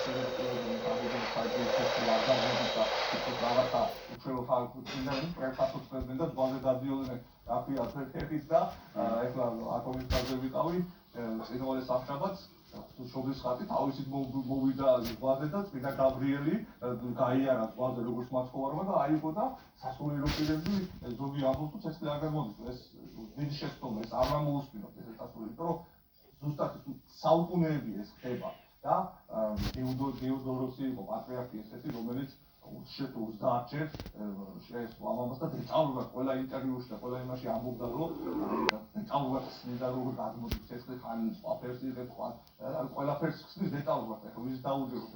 სერვისები გამოდიან საერთოდ ფესტივალს და ისე რაღაცა უჩვეულო ხალხის პროექტს უწევდნენ და ზღვაზე დადიოდნენ რაფია ფერფერით და ეხლა ატომის ხაზზე ვიყავი წინვალე სამშაბათს შობის ხატი თავისით მოვიდა ზღვაზე და წინა გაბრიელი გაიარა ზღვაზე როგორც მაცხოვარმა და აიღო და სასულიერო პირები ზოგი ამბობს ეს არ გამოდის ეს დიდი შეცდომა ეს არ მოუსმინოთ ეს სასულიერო რომ ზუსტად საუკუნეები ეს ხდება და დიოდოროსი იყო პატრიარქი ესეთი რომელიც უშეთ 30 ჯერ ეს ამას და დეტალურად ყველა ინტერვიუში და ყველა იმაში ამბობდა რომ დეტალურად ხსნიდა რომ გადმოდის ეს ხანი ყველაფერს იღებს ყველაფერს ხსნის დეტალურად ახლა ვის დაუჯეროთ